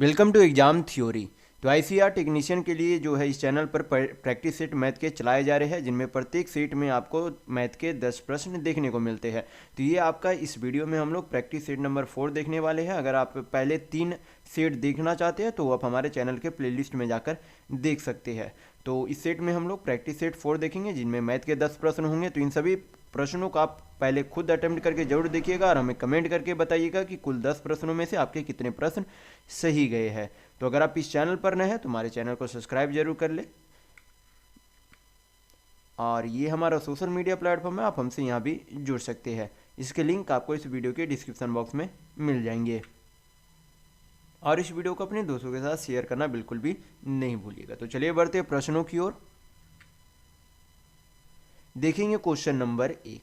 Welcome to exam theory. तो ICR technician के लिए जो है इस चैनल पर प्रैक्टिस सेट मैथ के चलाए जा रहे हैं, जिनमें प्रत्येक सेट में आपको मैथ के 10 प्रश्न देखने को मिलते हैं। तो ये आपका इस वीडियो में हम लोग प्रैक्टिस सेट नंबर 4 देखने वाले हैं। अगर आप पहले 3 सेट देखना चाहते हैं तो आप हमारे चैनल के प्लेलिस्ट में जाकर देख सकते हैं। तो इस सेट में हम लोग प्रैक्टिस सेट 4 देखेंगे, जिनमें मैथ के 10 प्रश्न होंगे। तो इन सभी प्रश्नों को आप पहले खुद अटेम्प्ट करके जरूर देखिएगा और हमें कमेंट करके बताइएगा कि कुल 10 प्रश्नों में से आपके कितने प्रश्न सही गए हैं। तो अगर आप इस चैनल पर नए हैं तो हमारे चैनल को सब्सक्राइब जरूर कर ले। और ये हमारा सोशल मीडिया प्लेटफॉर्म है, आप हमसे यहाँ भी जुड़ सकते हैं। इसके लिंक आपको इस वीडियो के डिस्क्रिप्शन बॉक्स में मिल जाएंगे। और इस वीडियो को अपने दोस्तों के साथ शेयर करना बिल्कुल भी नहीं भूलिएगा। तो चलिए बढ़ते हैं प्रश्नों की ओर। देखेंगे क्वेश्चन नंबर 1।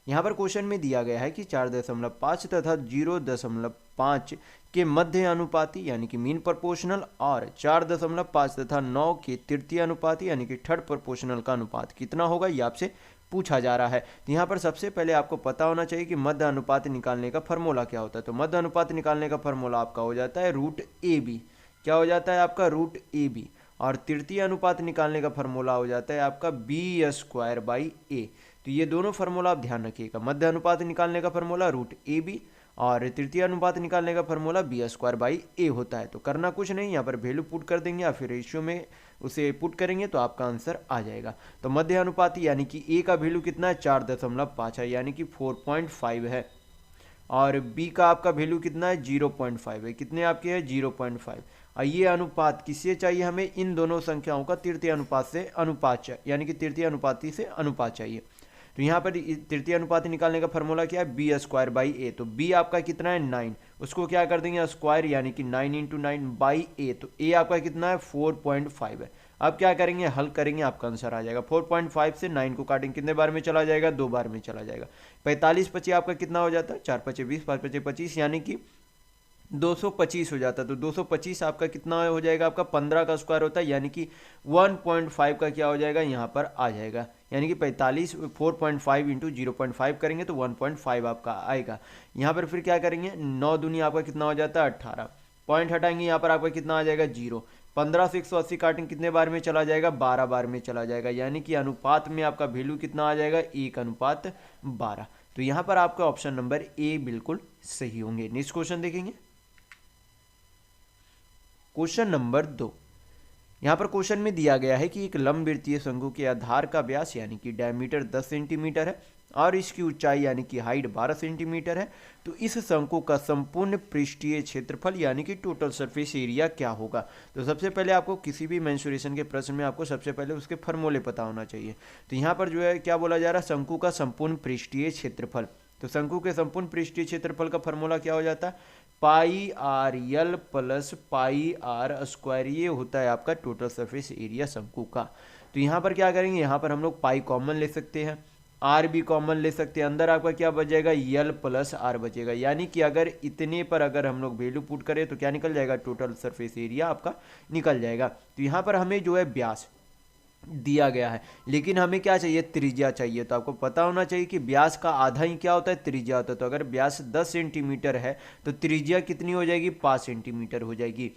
यहाँ पर क्वेश्चन में दिया गया है कि 4.5 तथा 0.5 के मध्य अनुपाती यानी कि मीन प्रोपोर्शनल और 4.5 तथा 9 के तृतीय अनुपाती यानी कि थर्ड प्रोपोर्शनल का अनुपात कितना होगा, ये आपसे पूछा जा रहा है। तो यहाँ पर सबसे पहले आपको पता होना चाहिए कि मध्य अनुपात निकालने का फॉर्मूला क्या होता है। तो मध्य अनुपात निकालने का फॉर्मूला आपका हो जाता है √AB। क्या हो जाता है आपका √AB। और तृतीय अनुपात निकालने का फॉर्मूला हो जाता है आपका B²/A। तो ये दोनों फार्मूला आप ध्यान रखिएगा। मध्य अनुपात निकालने का फार्मूला √AB और तृतीय अनुपात निकालने का फार्मूला B² होता है। तो करना कुछ नहीं, यहाँ पर वैल्यू पुट कर देंगे या फिर रेशियो में उसे पुट करेंगे तो आपका आंसर आ जाएगा। तो मध्य अनुपाती यानी कि A का वैल्यू कितना है, 4.5 है यानी कि 4.5 है। और B का आपका वैल्यू कितना है, 0.5 है। कितने आपके हैं, 0.5। और ये अनुपात किससे चाहिए हमें, इन दोनों संख्याओं का तृतीय अनुपात से अनुपात चाहिए, यानी कि तृतीय अनुपाती से अनुपात चाहिए। तो यहाँ पर तृतीय अनुपात निकालने का फॉर्मूला क्या है, B²/A। तो B आपका कितना है, 9। उसको क्या कर देंगे, स्क्वायर यानी कि 9 × 9/A। तो A आपका कितना है, 4.5 है। अब क्या करेंगे, हल करेंगे, आपका आंसर आ जाएगा। 4.5 से 9 को काटेंगे, कितने बार में चला जाएगा, 2 बार में चला जाएगा। 45 25 आपका कितना हो जाता है, 4 5 20, 5 5 25 यानी कि 225 हो जाता है। तो 225 आपका कितना हो जाएगा, आपका 15 का स्क्वायर होता है यानी कि 1.5 का क्या हो जाएगा, यहाँ पर आ जाएगा। यानी कि 45 4.5 × 0.5 करेंगे तो 1.5 आपका आएगा। यहाँ पर फिर क्या करेंगे, 9 दूनी आपका कितना हो जाता है, 18। पॉइंट हटाएंगे, यहाँ पर आपका कितना आ जाएगा, 0। 15 से 180 काटेंगे, कितने बार में चला जाएगा, 12 बार में चला जाएगा। यानी कि अनुपात में आपका वैल्यू कितना आ जाएगा, 1:12। तो यहाँ पर आपका ऑप्शन नंबर ए बिल्कुल सही होंगे। नेक्स्ट क्वेश्चन देखेंगे, क्वेश्चन नंबर 2। यहाँ पर क्वेश्चन में दिया गया है कि एक लंबवृत्तीय शंकु के आधार का व्यास यानी कि डायमीटर 10 सेंटीमीटर है और इसकी ऊंचाई यानी कि हाइट 12 सेंटीमीटर है। तो इस शंकु का संपूर्ण पृष्ठीय क्षेत्रफल यानी कि टोटल सरफेस एरिया क्या होगा। तो सबसे पहले आपको किसी भी मेंसुरेशन के प्रश्न में आपको सबसे पहले उसके फॉर्मूले पता होना चाहिए। तो यहाँ पर जो है क्या बोला जा रहा है, शंकु का संपूर्ण पृष्ठीय क्षेत्रफल। तो शंकु के संपूर्ण पृष्ठीय क्षेत्रफल का फॉर्मूला क्या हो जाता है, πr_l + πr²। ये होता है आपका टोटल सरफेस एरिया शंकु का। तो यहाँ पर क्या करेंगे, यहाँ पर हम लोग पाई कॉमन ले सकते हैं, आर भी कॉमन ले सकते हैं। अंदर आपका क्या बच जाएगा, यल + आर बचेगा। यानी कि अगर इतने पर अगर हम लोग वैल्यू पुट करें तो क्या निकल जाएगा, टोटल सरफेस एरिया आपका निकल जाएगा। तो यहाँ पर हमें जो है व्यास दिया गया है, लेकिन हमें क्या चाहिए, त्रिज्या चाहिए। तो आपको पता होना चाहिए कि व्यास का आधा ही क्या होता है, त्रिज्या होता है। तो अगर व्यास 10 सेंटीमीटर है तो त्रिज्या कितनी हो जाएगी, 5 सेंटीमीटर हो जाएगी।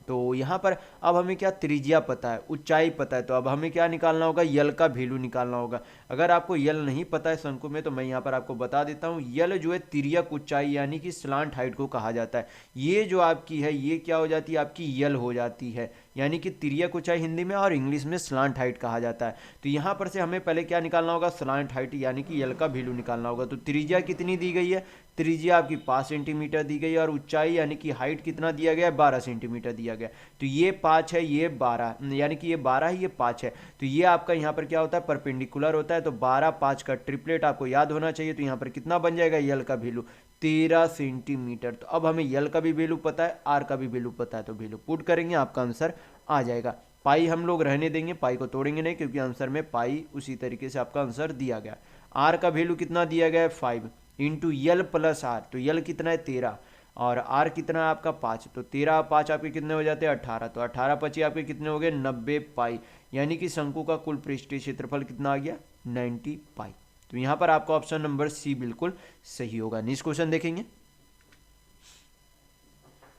तो यहाँ पर अब हमें क्या, त्रिज्या पता है, ऊंचाई पता है। तो अब हमें क्या निकालना होगा, यल का वैल्यू निकालना होगा। अगर आपको यल नहीं पता है शंकु में तो मैं यहाँ पर आपको बता देता हूँ। यल जो है तिर्यक ऊंचाई यानी कि स्लांट हाइट को कहा जाता है। ये जो आपकी है ये क्या हो जाती है, आपकी यल हो जाती है। यानी कि तिर्यक ऊंचाई हिंदी में और इंग्लिश में स्लांट हाइट कहा जाता है। तो यहाँ पर से हमें पहले क्या निकालना होगा, स्लांट हाइट यानी कि यल का वैल्यू निकालना होगा। तो त्रिज्या कितनी दी गई है, त्रिज्या आपकी 5 सेंटीमीटर दी गई है और ऊंचाई यानी कि हाइट कितना दिया गया है, 12 सेंटीमीटर दिया गया। तो ये 5 है, ये 12, यानी कि ये 12 है, ये 5 है। तो ये आपका यहाँ पर क्या होता है, परपेंडिकुलर होता है। तो 12 5 का ट्रिपलेट आपको याद होना चाहिए। तो यहाँ पर कितना बन जाएगा, यल का वैल्यू 13 सेंटीमीटर। तो अब हमें यल का भी वैल्यू पता है, आर का भी वैल्यू पता है। तो वैल्यू पुट करेंगे, आपका आंसर आ जाएगा। पाई हम लोग रहने देंगे, पाई को तोड़ेंगे नहीं, क्योंकि आंसर में पाई उसी तरीके से आपका आंसर दिया गया। आर का वैल्यू कितना दिया गया है, 5 × यल + आर। तो यल कितना है, 13 और आर कितना है आपका 5। तो 13 5 आपके कितने हो जाते हैं, 18। तो 18 25 आपके कितने हो गए, 90 पाई। यानी कि शंकु का कुल पृष्ठीय क्षेत्रफल कितना आ गया, 90 पाई। तो यहाँ पर आपका ऑप्शन नंबर सी बिल्कुल सही होगा। नेक्स्ट क्वेश्चन देखेंगे,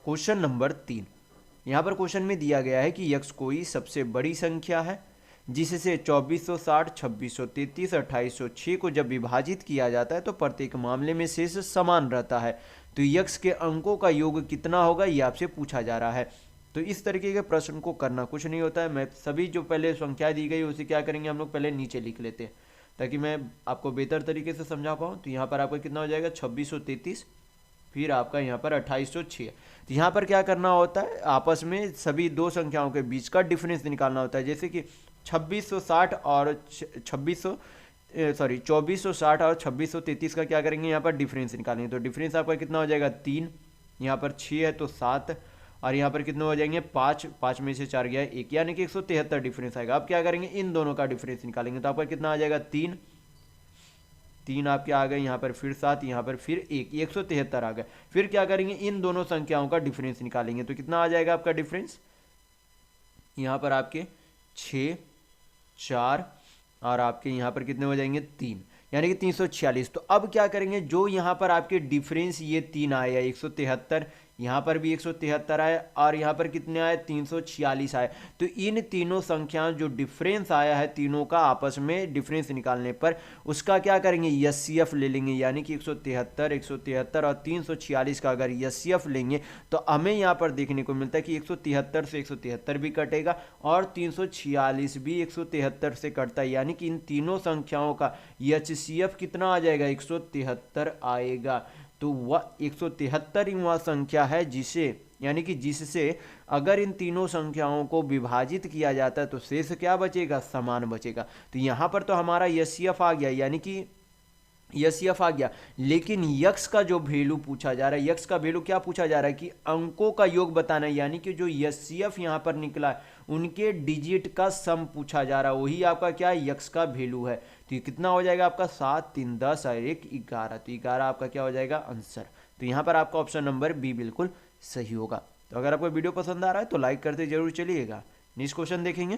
क्वेश्चन नंबर 3। यहाँ पर क्वेश्चन में दिया गया है कि यक्स कोई सबसे बड़ी संख्या है जिससे 2460, 2633, 2806 को जब विभाजित किया जाता है तो प्रत्येक मामले में शेष समान रहता है। तो यक्स के अंकों का योग कितना होगा, ये आपसे पूछा जा रहा है। तो इस तरीके के प्रश्न को करना कुछ नहीं होता है। मैं सभी जो पहले संख्या दी गई उसे क्या करेंगे, हम लोग पहले नीचे लिख लेते हैं ताकि मैं आपको बेहतर तरीके से समझा पाऊँ। तो यहाँ पर आपका कितना हो जाएगा 2633, फिर आपका यहाँ पर 2806। तो यहाँ पर क्या करना होता है, आपस में सभी दो संख्याओं के बीच का डिफरेंस निकालना होता है। जैसे कि 2660 और 2460 और 2633 का क्या करेंगे, यहाँ पर डिफरेंस निकालेंगे। तो डिफरेंस आपका कितना हो जाएगा 3, यहाँ पर 6 है तो 7, और यहाँ पर कितने हो जाएंगे 5, 5 में से 4 गया 1, यानी कि 173 डिफरेंस आएगा। अब क्या करेंगे, इन दोनों का डिफरेंस निकालेंगे। तो आपका कितना आ जाएगा 3 आपके आ गए, यहाँ पर फिर 7, यहाँ पर फिर 1, 173 आ गए। फिर क्या करेंगे, इन दोनों संख्याओं का डिफरेंस निकालेंगे। तो कितना आ जाएगा आपका डिफरेंस, यहाँ पर आपके 6, 4 और आपके यहाँ पर कितने हो जाएंगे 3, यानी कि 346। तो अब क्या करेंगे, जो यहाँ पर आपके डिफरेंस ये 3 आया 173, यहाँ पर भी 173 आए और यहाँ पर कितने आए 346 आए। तो इन तीनों संख्याओं जो डिफरेंस आया है तीनों का आपस में डिफरेंस निकालने पर उसका क्या करेंगे, एचसीएफ ले लेंगे। यानी कि 173 और 346 का अगर एचसीएफ लेंगे तो हमें यहाँ पर देखने को मिलता है कि 173 से 173 भी कटेगा और 346 भी 173 से कटता है। यानी कि इन तीनों संख्याओं का एचसीएफ कितना आ जाएगा 173 आएगा। तो वह 173वां संख्या है जिसे, यानी कि जिससे अगर इन तीनों संख्याओं को विभाजित किया जाता है तो शेष क्या बचेगा, समान बचेगा। तो यहाँ पर तो हमारा एचसीएफ आ गया, यानी कि एचसीएफ आ गया, लेकिन यक्स का जो वैल्यू पूछा जा रहा है, यक्स का वैल्यू क्या पूछा जा रहा है कि अंकों का योग बताना है। यानी कि जो एचसीएफ यहाँ पर निकला है उनके डिजिट का सम पूछा जा रहा है, वही आपका क्या है, यक्स का वैल्यू है। तो ये कितना हो जाएगा आपका 7, 3, 10 और 1, 11। तो 11 आपका क्या हो जाएगा आंसर। तो यहाँ पर आपका ऑप्शन नंबर बी बिल्कुल सही होगा। तो अगर आपको वीडियो पसंद आ रहा है तो लाइक करते जरूर चलिएगा। नेक्स्ट क्वेश्चन देखेंगे,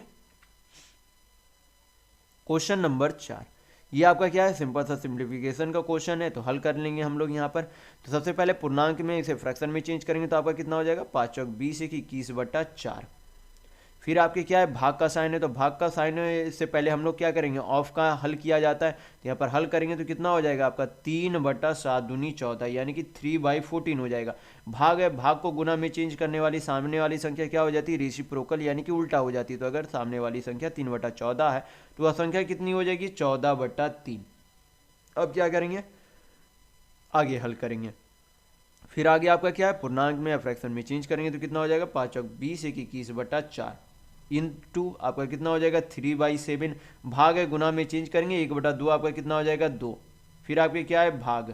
क्वेश्चन नंबर 4। ये आपका क्या है, सिंपल सा सिंप्लीफिकेशन का क्वेश्चन है, तो हल कर लेंगे हम लोग यहाँ पर। तो सबसे पहले पूर्णांक में इसे फ्रैक्शन में चेंज करेंगे तो आपका कितना हो जाएगा 5 चौक 20 21/4। फिर आपके क्या है, भाग का साइन है, तो भाग का साइन से पहले हम लोग क्या करेंगे, ऑफ का हल किया जाता है। तो यहाँ पर हल करेंगे तो कितना हो जाएगा आपका 3/7 दूनी 14, यानी कि 3/14 हो जाएगा। भाग है, भाग को गुना में चेंज करने वाली सामने वाली संख्या क्या हो जाती है, रेसिप्रोकल, यानी कि उल्टा हो जाती है। तो अगर सामने वाली संख्या 3/14 है तो वह संख्या कितनी हो जाएगी 14/3। अब क्या करेंगे, आगे हल करेंगे। फिर आगे आपका क्या है, पूर्णांक में या फ्रैक्शन में चेंज करेंगे तो कितना हो जाएगा 5 चौक 20 21/4 इंटू आपका कितना हो जाएगा 3/7। भाग है, गुना में चेंज करेंगे 1/2 आपका कितना हो जाएगा 2। फिर आपके क्या है भाग,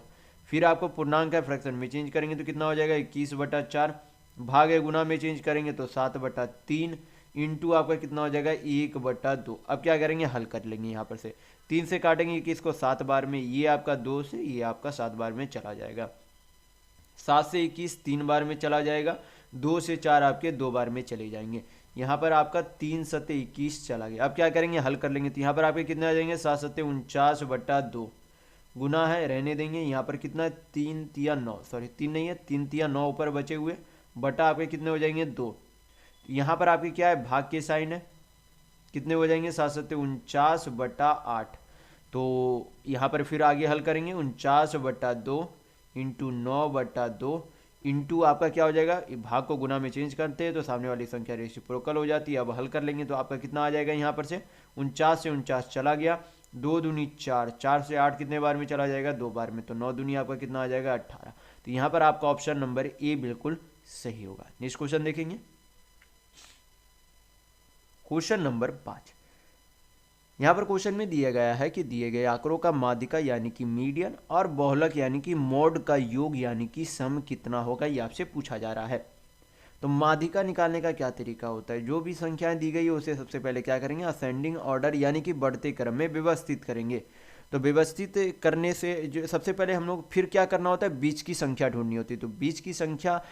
फिर आपको पूर्णांक है फ्रैक्शन में चेंज करेंगे तो कितना हो जाएगा 21/4। भाग है, गुना में चेंज करेंगे तो 7/3 इंटू आपका कितना हो जाएगा 1/2। अब क्या करेंगे, हल कर लेंगे। यहाँ पर से 3 से काटेंगे 21 को 7 बार में, ये आपका 2 से ये आपका 7 बार में चला जाएगा। 7 से 21 3 बार में चला जाएगा, 2 से 4 आपके 2 बार में चले जाएंगे। यहाँ पर आपका 3 सत्ते 21 चला गया। अब क्या करेंगे, हल कर लेंगे। तो यहाँ पर आपके कितने आ जाएंगे 7 सत्ते 49/2 गुना है, रहने देंगे। यहाँ पर कितना 3 तिया 9, सॉरी 3 नहीं है 3 तिया 9 ऊपर बचे हुए, बटा आपके कितने हो जाएंगे 2। यहाँ पर आपके क्या है भाग के साइन है, कितने हो जाएंगे 7 सत्ते 49/8। तो यहाँ पर फिर आगे हल करेंगे 49/2 इंटू 9/2 इंटू आपका क्या हो जाएगा, भाग को गुना में चेंज करते हैं तो सामने वाली संख्या रेसिप्रोकल हो जाती है। अब हल कर लेंगे तो आपका कितना आ जाएगा, यहाँ पर से 49 से 49 चला गया, 2 दूनी 4, 4 से 8 कितने बार में चला जाएगा 2 बार में, तो 9 दूनी आपका कितना आ जाएगा 18। तो यहाँ पर आपका ऑप्शन नंबर ए बिल्कुल सही होगा। नेक्स्ट क्वेश्चन देखेंगे, क्वेश्चन नंबर 5। यहाँ पर क्वेश्चन में दिया गया है कि दिए गए आंकड़ों का माध्यिका यानी कि मीडियन और बहुलक यानी कि मोड का योग यानी कि सम कितना होगा, ये आपसे पूछा जा रहा है। तो माध्यिका निकालने का क्या तरीका होता है, जो भी संख्याएं दी गई है उसे सबसे पहले क्या करेंगे, असेंडिंग ऑर्डर यानी कि बढ़ते क्रम में व्यवस्थित करेंगे। तो व्यवस्थित करने से जो सबसे पहले हम लोग फिर क्या करना होता है, बीच की संख्या ढूंढनी होती है। तो बीच की संख्या,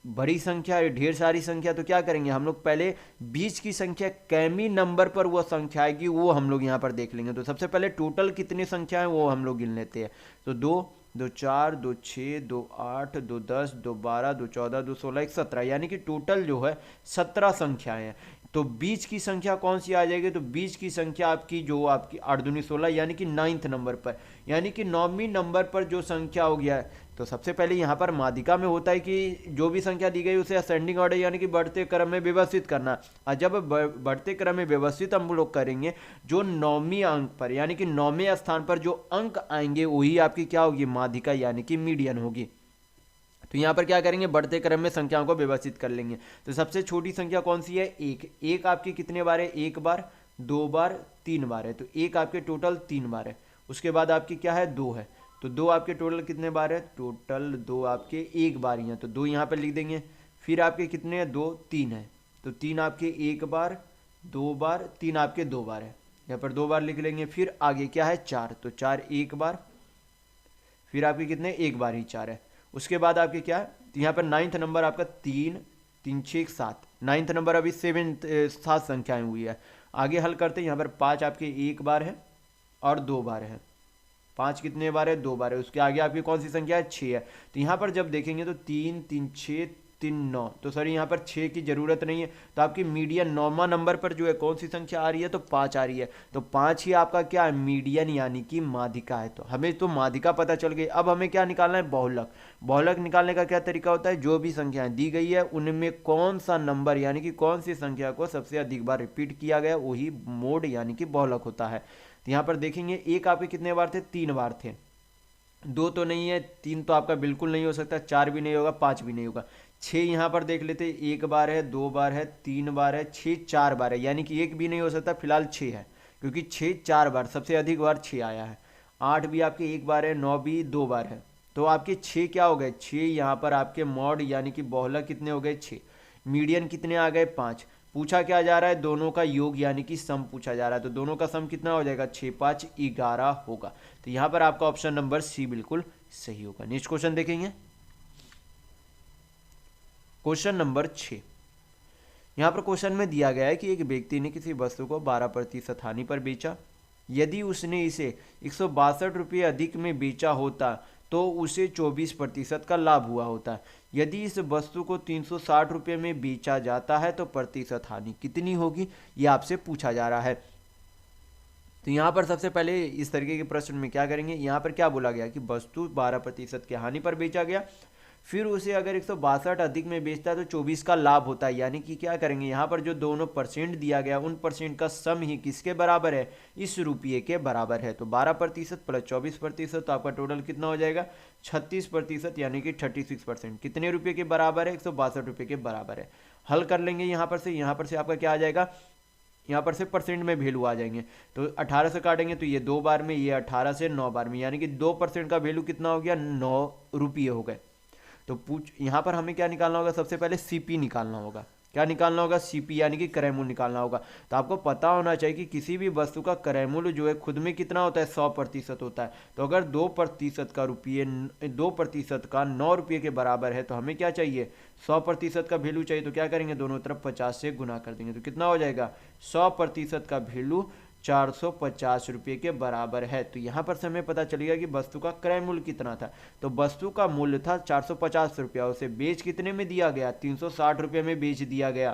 बड़ी संख्या ढेर सारी संख्या, तो क्या करेंगे हम लोग पहले बीच की संख्या कैमी नंबर पर वो संख्या आएगी वो हम लोग यहाँ पर देख लेंगे। तो सबसे पहले टोटल कितनी संख्या है वो हम लोग गिन लेते हैं। तो 2 दो 4, दो 6, दो 8, दो 10, दो 12, दो 14, दो 16, एक 17, यानी कि टोटल जो है 17 संख्याएं हैं। तो बीच की संख्या कौन सी आ जाएगी? तो बीच की संख्या आपकी जो आपकी 8 दूनी 16, यानी कि 9th नंबर पर, यानी कि 9वीं नंबर पर जो संख्या हो गया है। तो सबसे पहले यहाँ पर माध्यिका में होता है कि जो भी संख्या दी गई उसे असेंडिंग ऑर्डर यानी कि बढ़ते क्रम में व्यवस्थित करना। और जब बढ़ते क्रम में व्यवस्थित हम लोग करेंगे, जो 9वीं अंक पर यानी कि 9वें स्थान पर जो अंक आएंगे वही आपकी क्या होगी? माध्यिका यानी कि मीडियन होगी। तो यहाँ पर क्या करेंगे? बढ़ते क्रम में संख्याओं को व्यवस्थित कर लेंगे। तो सबसे छोटी संख्या कौन सी है? एक। एक आपकी कितने बार है? एक बार, दो बार, तीन बार है। तो एक आपके टोटल 3 बार है। उसके बाद आपकी क्या है? 2 है। तो 2 आपके टोटल कितने बार है? टोटल 2 आपके एक बार ही हैं, तो 2 यहाँ पर लिख देंगे। फिर आपके कितने हैं? 2, 3 है। तो 3 आपके एक बार, 2 बार, 3 आपके 2 बार है। यहाँ पर 2 बार लिख लेंगे। फिर आगे क्या है? 4, तो 4 एक बार, फिर आपके कितने? एक बार ही 4 है। उसके बाद आपके क्या है? यहाँ पर 9th नंबर आपका 3, 3 6 7, 9th नंबर अभी 7 संख्याएं हुई है। आगे हल करते हैं। यहाँ पर 5 आपके एक बार है और 2 बार है। 5 कितने बार है? 2 बार है। उसके आगे आपकी कौन सी संख्या है? 6 है। तो यहाँ पर जब देखेंगे तो 3 3 6 3 9, तो सर यहाँ पर 6 की जरूरत नहीं है। तो आपकी मीडियन 9वां नंबर पर जो है कौन सी संख्या आ रही है? तो 5 आ रही है। तो 5 ही आपका क्या है? मीडियन यानी कि माध्यिका है। तो हमें तो माध्यिका पता चल गई। अब हमें क्या निकालना है? बहुलक। बहुलक निकालने का क्या तरीका होता है? जो भी संख्याएं दी गई है उनमें कौन सा नंबर यानी कि कौन सी संख्या को सबसे अधिक बार रिपीट किया गया वही मोड यानी कि बहुलक होता है। तो यहाँ पर देखेंगे एक आपके कितने बार थे? 3 बार थे। 2 तो नहीं है, 3 तो आपका बिल्कुल नहीं हो सकता, 4 भी नहीं होगा, 5 भी नहीं होगा। 6 यहाँ पर देख लेते, एक बार है, 2 बार है, 3 बार है, 6 4 बार है, यानी कि एक भी नहीं हो सकता। फिलहाल 6 है क्योंकि 6 4 बार, सबसे अधिक बार 6 आया है। 8 भी आपके एक बार है, 9 भी 2 बार है। तो आपके 6 क्या हो गए? 6 यहाँ पर आपके मॉड यानी कि बहुलक कितने हो गए? 6। मीडियन कितने आ गए? 5। पूछा क्या जा रहा है? दोनों का योग यानी कि सम पूछा जा रहा है। तो दोनों का सम कितना हो जाएगा? 6 5 11 होगा। तो यहाँ पर आपका ऑप्शन नंबर सी बिल्कुल सही होगा। नेक्स्ट क्वेश्चन देखेंगे, क्वेश्चन नंबर 6। यहाँ पर क्वेश्चन में दिया गया है कि एक व्यक्ति ने किसी वस्तु को 12% हानि पर बेचा। यदि उसने इसे 162 रुपये अधिक में बेचा होता तो उसे 24% का लाभ हुआ होता। यदि इस वस्तु को 360 रुपये में बेचा जाता है तो प्रतिशत हानि कितनी होगी? ये आपसे पूछा जा रहा है। तो यहाँ पर सबसे पहले इस तरीके के प्रश्न में क्या करेंगे? यहाँ पर क्या बोला गया कि वस्तु 12% की हानि पर बेचा गया, फिर उसे अगर 162 अधिक में बेचता है तो 24 का लाभ होता है। यानी कि क्या करेंगे? यहाँ पर जो दोनों परसेंट दिया गया उन परसेंट का सम ही किसके बराबर है? इस रुपये के बराबर है। तो 12% प्लस 24%, तो आपका टोटल कितना हो जाएगा? 36%, यानी कि 36%। कितने रुपये के बराबर है? 162 रुपये के बराबर है। हल कर लेंगे यहाँ पर से आपका क्या आ जाएगा? यहाँ पर से परसेंट में वैल्यू आ जाएंगे। तो 18 से काटेंगे तो ये 2 बार में, ये 18 से 9 बार में, यानी कि 2% का वैल्यू कितना हो गया? 9 रुपये हो गए। तो यहाँ पर हमें क्या निकालना होगा? सबसे पहले सीपी निकालना होगा। क्या निकालना होगा? सीपी यानी कि क्रय मूल्य निकालना होगा। तो आपको पता होना चाहिए कि किसी भी वस्तु का क्रय मूल्य जो है खुद में कितना होता है? 100% होता है। तो अगर 2% का 2% का 9 रुपये के बराबर है तो हमें क्या चाहिए? 100% का वैल्यू चाहिए। तो क्या करेंगे? दोनों तरफ 50 से गुना कर देंगे। तो कितना हो जाएगा? 100% का वैल्यू 450 रुपये के बराबर है। तो यहाँ पर से हमें पता चलेगा कि वस्तु का क्रय मूल्य कितना था। तो वस्तु का मूल्य था 450 रुपया, उसे बेच कितने में दिया गया? 360 रुपये में बेच दिया गया।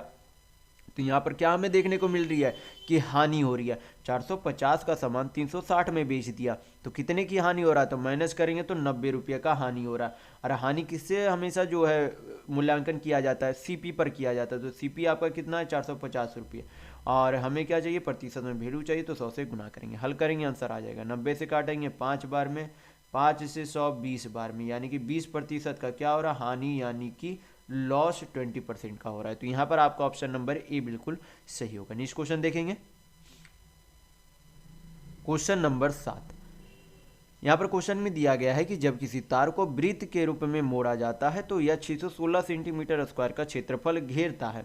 तो यहाँ पर क्या हमें देखने को मिल रही है कि हानि हो रही है। 450 का सामान 360 में बेच दिया तो कितने की हानि हो रहा है? तो माइनस करेंगे तो 90 रुपये का हानि हो रहा है। और हानि किससे हमेशा जो है मूल्यांकन किया जाता है? सीपी पर किया जाता है। तो सीपी आपका कितना है? 450 रुपये। और हमें क्या चाहिए? प्रतिशत में वैल्यू चाहिए, तो 100 से गुना करेंगे। हल करेंगे, आंसर आ जाएगा। 90 से काटेंगे 5 बार में, 5 से 100 20 बार में, यानी कि 20% का क्या हो रहा है? हानि, यानी कि लॉस 20% का हो रहा है। तो यहाँ पर आपका ऑप्शन नंबर ए बिल्कुल सही होगा। नेक्स्ट क्वेश्चन देखेंगे, क्वेश्चन नंबर 7। यहाँ पर क्वेश्चन में दिया गया है कि जब किसी तार को वृत्त के रूप में मोड़ा जाता है तो यह 616 सेंटीमीटर स्क्वायर का क्षेत्रफल घेरता है।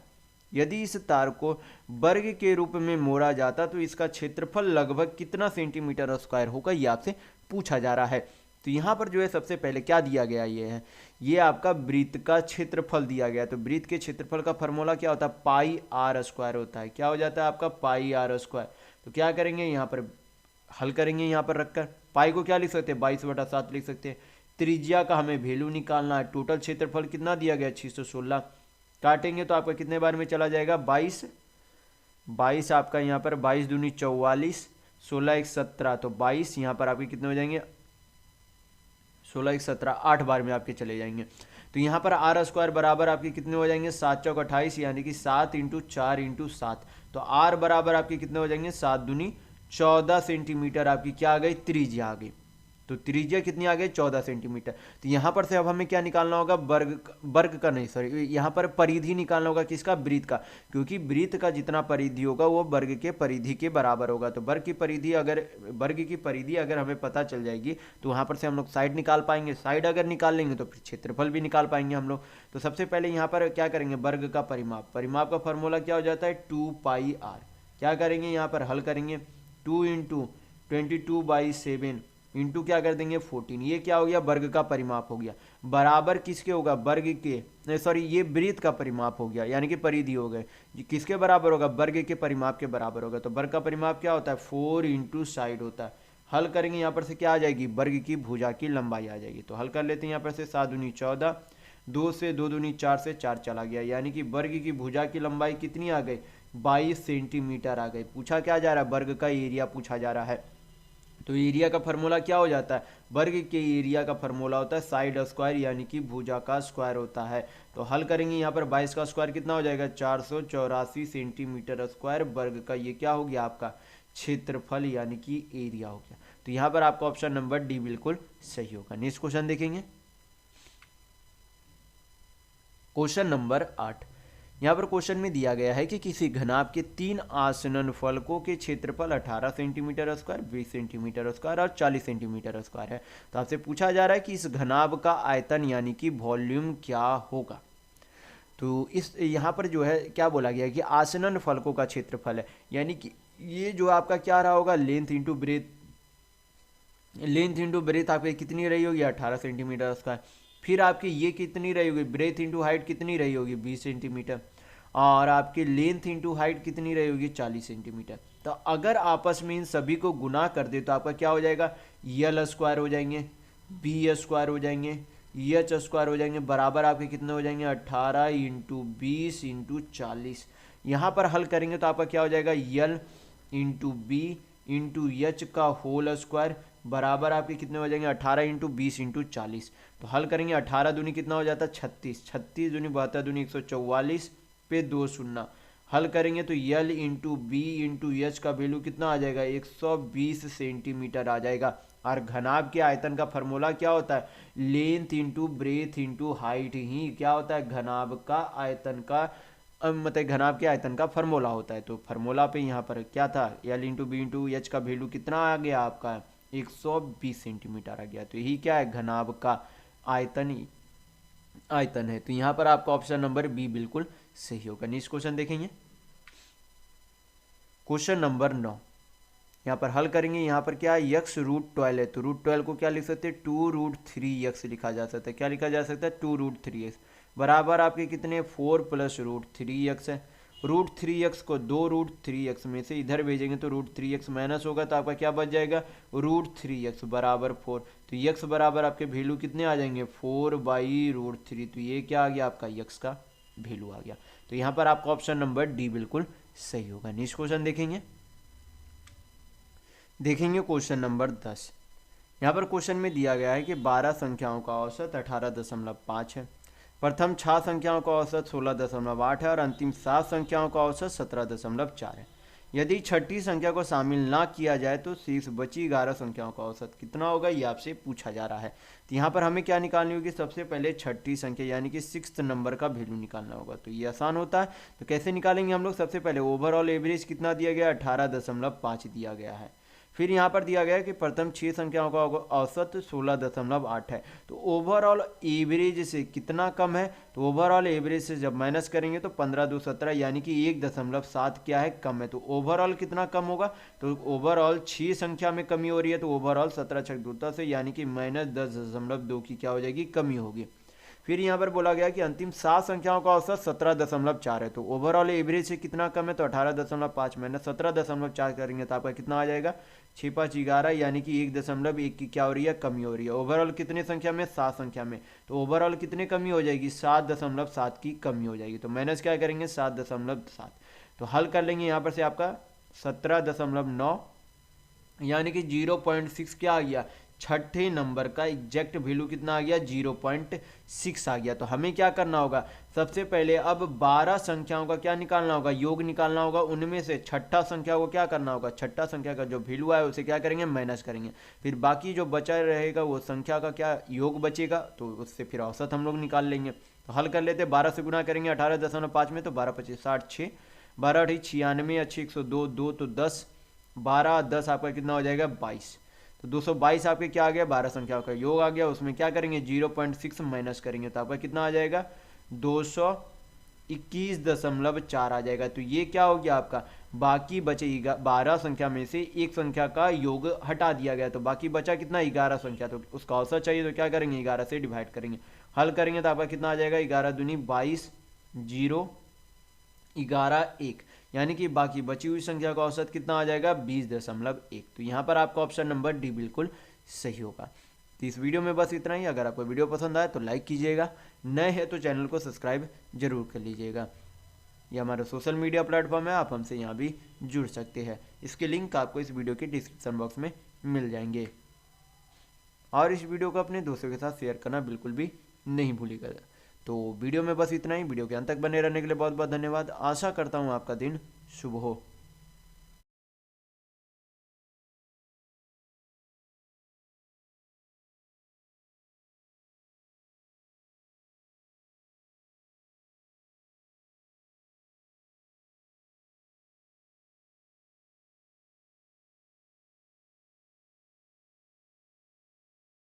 यदि इस तार को वर्ग के रूप में मोड़ा जाता तो इसका क्षेत्रफल लगभग कितना सेंटीमीटर स्क्वायर होगा? ये आपसे पूछा जा रहा है। तो यहाँ पर जो है सबसे पहले क्या दिया गया? ये है, ये आपका वृत्त का क्षेत्रफल दिया गया। तो वृत्त के क्षेत्रफल का फॉर्मूला क्या होता है? पाई आर स्क्वायर होता है। क्या हो जाता है आपका? पाई आर स्क्वायर। तो क्या करेंगे? यहाँ पर हल करेंगे, यहाँ पर रखकर पाई को क्या लिख सकते हैं? 22/7 लिख सकते हैं। त्रिज्या का हमें वैल्यू निकालना है। टोटल क्षेत्रफल कितना दिया गया 616, काटेंगे तो आपका कितने बार में चला जाएगा 22, 22 आपका यहाँ पर 22 दूनी 44, 16 एक 17, तो 22 यहाँ पर आपके कितने हो जाएंगे 16 एक 17, 8 बार में आपके चले जाएंगे। तो यहाँ पर आर स्क्वायर बराबर आपके कितने हो जाएंगे 7 चौक 28, यानी कि 7 इंटू 4 इंटू 7, तो आर बराबर आपके कितने हो जाएंगे 7 दूनी 14 सेंटीमीटर आपकी क्या आ गई त्रिज्या आ गई। तो त्रिज्या कितनी आ गई 14 सेंटीमीटर। तो यहाँ पर से अब हमें क्या निकालना होगा वर्ग का नहीं सॉरी यहाँ पर परिधि निकालना होगा किसका वृत्त का, क्योंकि वृत्त का जितना परिधि होगा वो वर्ग के परिधि के बराबर होगा। तो वर्ग की परिधि अगर हमें पता चल जाएगी तो वहाँ पर से हम लोग साइड निकाल पाएंगे, साइड अगर निकाल लेंगे तो फिर क्षेत्रफल भी निकाल पाएंगे हम लोग। तो सबसे पहले यहाँ पर क्या करेंगे वर्ग का परिमाप का फॉर्मूला क्या हो जाता है 2πr। क्या करेंगे यहाँ पर हल करेंगे 2 इंटू 22/7 इंटू क्या कर देंगे 14, ये क्या हो गया वर्ग का परिमाप हो गया, बराबर किसके होगा वर्ग के सॉरी ये वृत्त का परिमाप हो गया, यानी कि परिधि हो गए, किसके बराबर होगा वर्ग के परिमाप के बराबर होगा। तो वर्ग का परिमाप क्या होता है 4 इंटू साइड होता है। हल करेंगे यहाँ पर से क्या आ जाएगी वर्ग की भुजा की लंबाई आ जाएगी। तो हल कर लेते हैं यहाँ पर से 7 दूनी 14, 2 से 2 दूनी 4 से 4 चला गया, यानी कि वर्ग की भुजा की लंबाई कितनी आ गई 22 सेंटीमीटर आ गई। पूछा क्या जा रहा है वर्ग का एरिया पूछा जा रहा है। तो एरिया का फार्मूला क्या हो जाता है वर्ग के एरिया का फार्मूला होता है साइड स्क्वायर, यानी कि भुजा का स्क्वायर होता है। तो हल करेंगे यहाँ पर 22 का स्क्वायर कितना हो जाएगा 484 सेंटीमीटर स्क्वायर वर्ग का, ये क्या हो गया आपका क्षेत्रफल यानी कि एरिया हो गया। तो यहाँ पर आपका ऑप्शन नंबर डी बिल्कुल सही होगा। नेक्स्ट क्वेश्चन देखेंगे क्वेश्चन नंबर 8। यहाँ पर क्वेश्चन में दिया गया है कि किसी घनाभ के 3 आसन्न फलकों के क्षेत्रफल 18 सेंटीमीटर स्क्वायर, 20 सेंटीमीटर स्क्वायर और 40 सेंटीमीटर स्क्वायर है। तो आपसे पूछा जा रहा है कि इस घनाभ का आयतन यानी कि वॉल्यूम क्या होगा। तो इस यहाँ पर जो है क्या बोला गया कि आसन्न फलकों का क्षेत्रफल है, यानी कि ये जो आपका क्या रहा होगा लेंथ इंटू ब्रेथ आपकी कितनी रही होगी 18 सेंटीमीटर स्क्वायर। फिर आपकी ये कितनी रही होगी ब्रेथ इंटू हाइट कितनी रही होगी 20 सेंटीमीटर, और आपकी लेंथ इंटू हाइट कितनी रही होगी 40 सेंटीमीटर। तो अगर आपस में इन सभी को गुना कर दे तो आपका क्या हो जाएगा यल स्क्वायर हो जाएंगे, बी स्क्वायर हो जाएंगे, एच स्क्वायर हो जाएंगे, बराबर आपके कितने हो जाएंगे 18 इंटू 20 इंटू 40। यहाँ पर हल करेंगे तो आपका क्या हो जाएगा L into B into H का होल स्क्वायर बराबर आपके कितने हो जाएंगे 18 इंटू 20 इंटू 40। तो हल करेंगे 18 दूनी कितना हो जाता है 36, 36 दूनी 72 दूनी 144 पे 2 शून्य। हल करेंगे तो L into B into H का वैल्यू कितना आ जाएगा 120 सेंटीमीटर आ जाएगा। और घनाभ के आयतन का फॉर्मूला क्या होता है length into breadth into height ही क्या होता है घनाभ का आयतन का मतलब घनाभ के आयतन का फॉर्मूला होता है। तो फार्मूला पे यहाँ पर क्या था L into B into H का वैल्यू कितना आ गया आपका 120 सेंटीमीटर आ गया। तो यही क्या है घनाभ का आयतन है। तो यहाँ पर आपका ऑप्शन नंबर बी बिल्कुल सही होगा। नेक्स्ट क्वेश्चन देखेंगे क्वेश्चन नंबर 9। यहाँ पर हल करेंगे, यहाँ पर क्या है x √12 है, तो √12 को क्या लिख सकते हैं 2√3x लिखा जा सकता है। क्या लिखा जा सकता है 2√3x बराबर आपके कितने 4 + √3x है। √3x को 2√3x में से इधर भेजेंगे तो √3x माइनस होगा तो आपका क्या बच जाएगा √3x बराबर 4। तो x बराबर आपके वैल्यू कितने आ जाएंगे 4/√3। तो ये क्या आ गया आपका x का वैल्यू आ गया। तो यहाँ पर आपका ऑप्शन नंबर डी बिल्कुल सही होगा। नेक्स्ट क्वेश्चन देखेंगे क्वेश्चन नंबर 10। यहाँ पर क्वेश्चन में दिया गया है कि 12 संख्याओं का औसत 18.5 है, प्रथम 6 संख्याओं का औसत 16.8 है और अंतिम 7 संख्याओं का औसत 17.4 है। यदि छठी संख्या को शामिल ना किया जाए तो शेष बची 11 संख्याओं का औसत कितना होगा ये आपसे पूछा जा रहा है। तो यहाँ पर हमें क्या निकालनी होगी सबसे पहले छठी संख्या यानी कि 6th नंबर का वैल्यू निकालना होगा। तो ये आसान होता है। तो कैसे निकालेंगे हम लोग सबसे पहले ओवरऑल एवरेज कितना दिया गया 18.5 दिया गया है। फिर यहाँ पर दिया गया है कि प्रथम 6 संख्याओं का औसत 16.8 है। तो ओवरऑल एवरेज से कितना कम है तो ओवरऑल एवरेज से जब माइनस करेंगे तो 15 2 17 यानी कि 1.7 क्या है कम है। तो ओवरऑल कितना कम होगा तो ओवरऑल 6 संख्या में कमी हो रही है तो ओवरऑल 17 6 से यानी कि -10.2 की क्या हो जाएगी कमी होगी। फिर यहाँ पर बोला गया कि अंतिम 7 संख्याओं का औसत 17.4 है, तो ओवरऑल एवरेज से कितना कम है, तो 18.5 मैंने 17.4 करेंगे तो आपका कितना आ जाएगा, 6 5 11, यानी कि 1.1 की क्या हो रही है, कमी हो रही है। ओवरऑल कितने संख्या में, 7 संख्या में, तो ओवरऑल कितने कमी हो जाएगी, 7.7 की कमी हो जाएगी। तो माइनस क्या करेंगे, 7.7। तो हल कर लेंगे यहाँ पर से आपका 17.9, यानी कि 0.6 क्या आ गया, छठे नंबर का एग्जैक्ट वैल्यू कितना आ गया, 0.6 आ गया। तो हमें क्या करना होगा, सबसे पहले अब 12 संख्याओं का क्या निकालना होगा, योग निकालना होगा। उनमें से छठा संख्या को क्या करना होगा, छठा संख्या का जो वैल्यू है उसे क्या करेंगे, माइनस करेंगे। फिर बाकी जो बचा रहेगा वो संख्या का क्या योग बचेगा, तो उससे फिर औसत हम लोग निकाल लेंगे। तो हल कर लेते, 12 से गुना करेंगे 18.5 में, तो 12 25 60, 6 12 8 96, अच्छी 102, 2 तो 10, 12 10 आपका कितना हो जाएगा, 22। तो 222 आपके क्या आ गया, 12 संख्याओं का योग आ गया। उसमें क्या करेंगे, 0.6 माइनस करेंगे तो आपका कितना आ जाएगा, 221.4 आ जाएगा। तो ये क्या हो गया आपका, बाकी बचेगा 12 संख्या में से एक संख्या का योग हटा दिया गया, तो बाकी बचा कितना, 11 संख्या। तो उसका औसत चाहिए तो क्या करेंगे, 11 से डिवाइड करेंगे। हल करेंगे तो आपका कितना आ जाएगा, 11 दूनी 22, 0 11 1, यानी कि बाकी बची हुई संख्या का औसत कितना आ जाएगा, 20.1। तो यहाँ पर आपका ऑप्शन नंबर डी बिल्कुल सही होगा। तो इस वीडियो में बस इतना ही। अगर आपको वीडियो पसंद आए तो लाइक कीजिएगा, नए हैं तो चैनल को सब्सक्राइब जरूर कर लीजिएगा। यह हमारा सोशल मीडिया प्लेटफॉर्म है, आप हमसे यहाँ भी जुड़ सकते हैं। इसके लिंक आपको इस वीडियो के डिस्क्रिप्शन बॉक्स में मिल जाएंगे। और इस वीडियो को अपने दोस्तों के साथ शेयर करना बिल्कुल भी नहीं भूलिएगा। तो वीडियो में बस इतना ही। वीडियो के अंत तक बने रहने के लिए बहुत बहुत धन्यवाद। आशा करता हूँ आपका दिन शुभ हो।